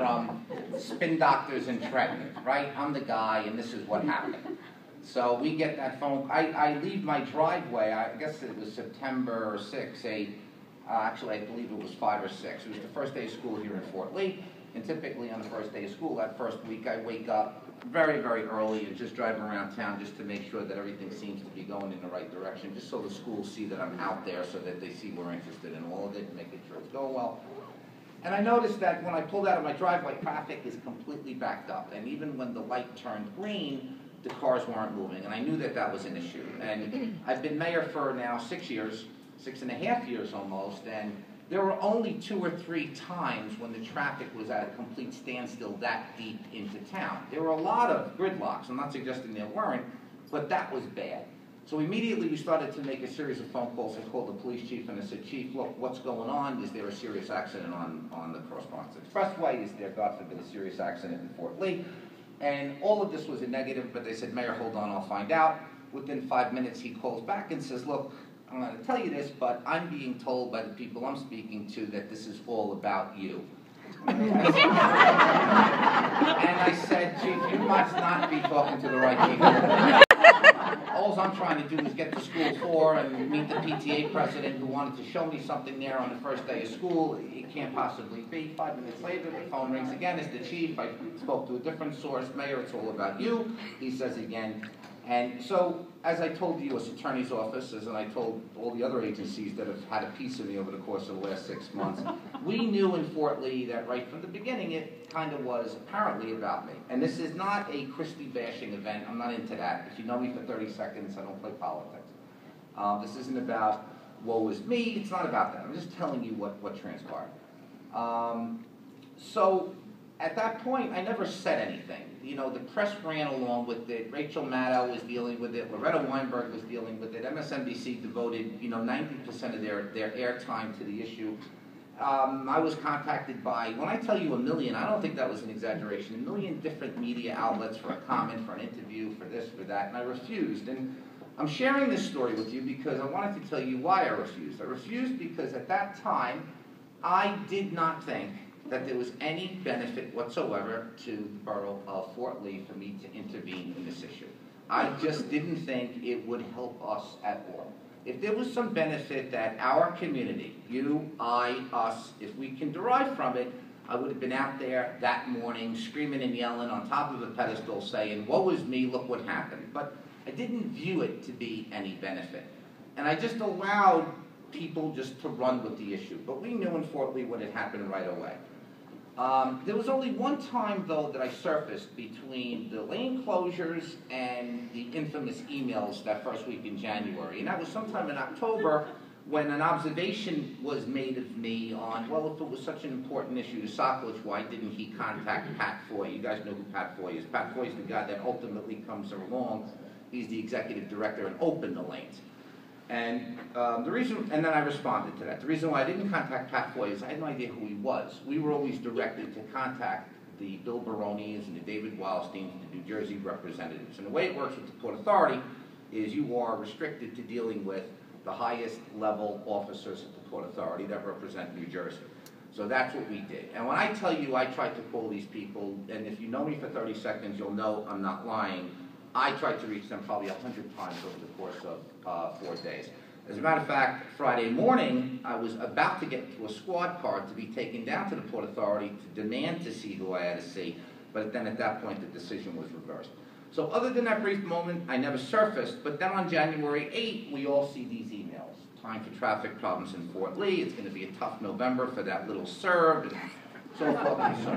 from Spin Doctors and Trenton, right? I'm the guy, and this is what happened. So we get that phone. I leave my driveway. I guess it was September 6, 8. Actually, I believe it was 5 or 6. It was the first day of school here in Fort Lee. And typically on the first day of school, that first week, I wake up very, very early and just drive around town just to make sure that everything seems to be going in the right direction, just so the schools see that I'm out there, so that they see we're interested in all of it and making sure it's going well. And I noticed that when I pulled out of my driveway, traffic is completely backed up. And even when the light turned green, the cars weren't moving. And I knew that that was an issue. And I've been mayor for now 6 years, 6.5 years almost, and there were only 2 or 3 times when the traffic was at a complete standstill that deep into town. There were a lot of gridlocks. I'm not suggesting there weren't, but that was bad. So immediately we started to make a series of phone calls. I called the police chief and I said, Chief, look, what's going on? Is there a serious accident on the Cross Bronx Expressway? Is there, God forbid, a serious accident in Fort Lee? And all of this was a negative, but they said, Mayor, hold on, I'll find out. Within 5 minutes, he calls back and says, look, I'm going to tell you this, but I'm being told by the people I'm speaking to that this is all about you. And I said, Chief, you must not be talking to the right people. All I'm trying to do is get to school 4 and meet the PTA president who wanted to show me something there on the first day of school. It can't possibly be. 5 minutes later, the phone rings again. It's the chief. I spoke to a different source. Mayor, it's all about you. He says again. And so, as I told the U.S. Attorney's Office, and I told all the other agencies that have had a piece of me over the course of the last 6 months, we knew in Fort Lee that right from the beginning it kind of was apparently about me. And this is not a Christie bashing event. I'm not into that. If you know me for 30 seconds, I don't play politics. This isn't about woe is me. It's not about that. I'm just telling you what transpired. So at that point, I never said anything. You know, the press ran along with it. Rachel Maddow was dealing with it. Loretta Weinberg was dealing with it. MSNBC devoted, 90% of their airtime to the issue. I was contacted by, when I tell you a million, I don't think that was an exaggeration, 1 million different media outlets for a comment, for an interview, for this, for that, and I refused. And I'm sharing this story with you because I wanted to tell you why I refused. I refused because at that time, I did not think that there was any benefit whatsoever to the borough of Fort Lee for me to intervene in this issue. I just didn't think it would help us at all. If there was some benefit that our community, you, I, us, if we can derive from it, I would have been out there that morning screaming and yelling on top of a pedestal saying, woe is me, look what happened. But I didn't view it to be any benefit. And I just allowed people just to run with the issue. But we knew in Fort Lee what had happened right away. There was only one time, though, that I surfaced between the lane closures and the infamous emails that first week in January. And that was sometime in October when an observation was made of me on, well, if it was such an important issue to Sockledge, why didn't he contact Pat Foy? You guys know who Pat Foy is. Pat Foy is the guy that ultimately comes along. He's the executive director and opened the lanes. And the reason, and then I responded to that. The reason why I didn't contact Pat Foy is I had no idea who he was. We were always directed to contact the Bill Baronis and the David Wildsteins, the New Jersey representatives. And the way it works with the Port Authority is you are restricted to dealing with the highest level officers at the Port Authority that represent New Jersey. So that's what we did. And when I tell you I tried to call these people, and if you know me for 30 seconds, you'll know I'm not lying, I tried to reach them probably 100 times over the course of 4 days. As a matter of fact, Friday morning, I was about to get into a squad car to be taken down to the Port Authority to demand to see who I had to see, but then at that point, the decision was reversed. So other than that brief moment, I never surfaced, but then on January 8th, we all see these emails. Time for traffic problems in Fort Lee. It's going to be a tough November for that little CERB, and so forth and so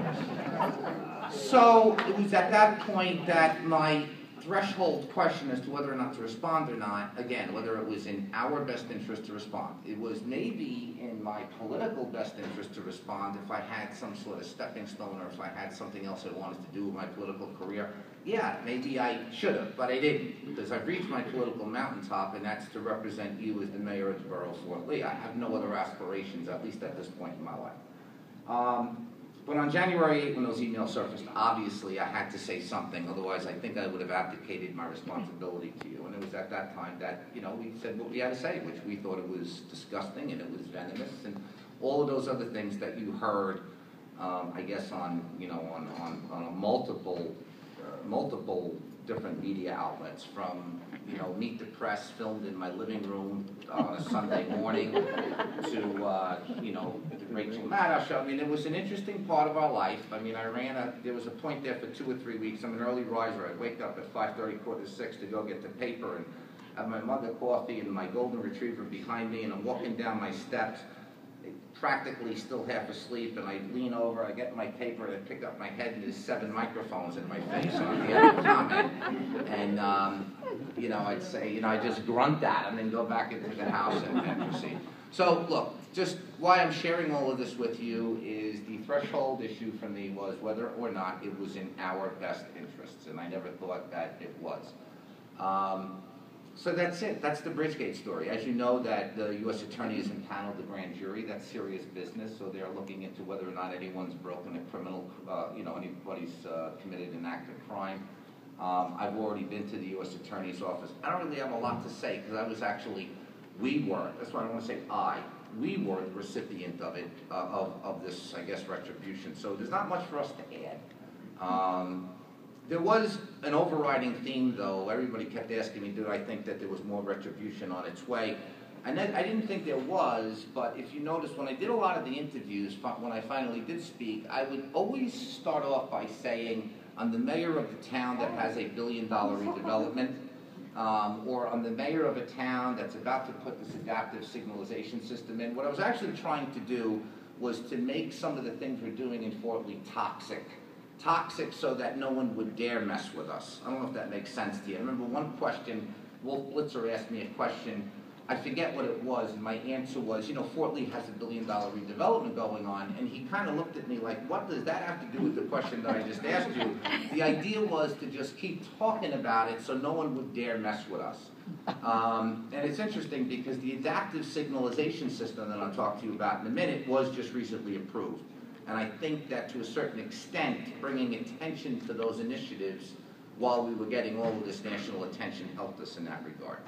on. So it was at that point that my threshold question as to whether or not to respond or not, again, whether it was in our best interest to respond. It was maybe in my political best interest to respond if I had some sort of stepping stone or if I had something else I wanted to do with my political career. Yeah, maybe I should have, but I didn't, because I've reached my political mountaintop, and that's to represent you as the mayor of the borough of Fort Lee. I have no other aspirations, at least at this point in my life. But on January 8th, when those emails surfaced, obviously I had to say something. Otherwise, I think I would have abdicated my responsibility to you. And it was at that time that, we said what we had to say, which we thought it was disgusting and it was venomous and all of those other things that you heard I guess on, you know, on a multiple different media outlets, from, you know, Meet the Press filmed in my living room on a Sunday morning to, you know, the Rachel Maddow show. I mean, it was an interesting part of our life. I mean, there was a point there for 2 or 3 weeks. I'm an early riser. I'd wake up at 5:30, 5:45 to go get the paper and have my mug of coffee and my golden retriever behind me, and I'm walking down my steps, practically still half asleep, and I lean over, I get my paper, and I pick up my head, and there's 7 microphones in my face on the end comment, and, you know, I'd say, you know, I just grunt that, and then go back into the house and proceed. So, look, just why I'm sharing all of this with you is the threshold issue for me was whether or not it was in our best interests, and I never thought that it was. So that's it. That's the Bridgegate story. As you know, that the U.S. Attorney has impaneled the grand jury. That's serious business. So they're looking into whether or not anyone's broken a criminal, you know, anybody's committed an act of crime. I've already been to the U.S. Attorney's office. I don't really have a lot to say because I was actually, that's why I don't want to say we were the recipient of it, of this, I guess, retribution. So there's not much for us to add. There was an overriding theme, though. Everybody kept asking me, did I think that there was more retribution on its way? And then I didn't think there was, but if you notice, when I did a lot of the interviews, when I finally did speak, I would always start off by saying, I'm the mayor of the town that has $1 billion redevelopment, or I'm the mayor of a town that's about to put this adaptive signalization system in. What I was actually trying to do was to make some of the things we're doing in Fort Lee toxic so that no one would dare mess with us. I don't know if that makes sense to you. I remember one question, Wolf Blitzer asked me a question, I forget what it was, and my answer was, you know, Fort Lee has $1 billion redevelopment going on, and he kind of looked at me like, what does that have to do with the question that I just asked you? The idea was to just keep talking about it so no one would dare mess with us. And it's interesting because the adaptive signalization system that I'll talk to you about in a minute was just recently approved. And I think that to a certain extent, bringing attention to those initiatives while we were getting all of this national attention helped us in that regard.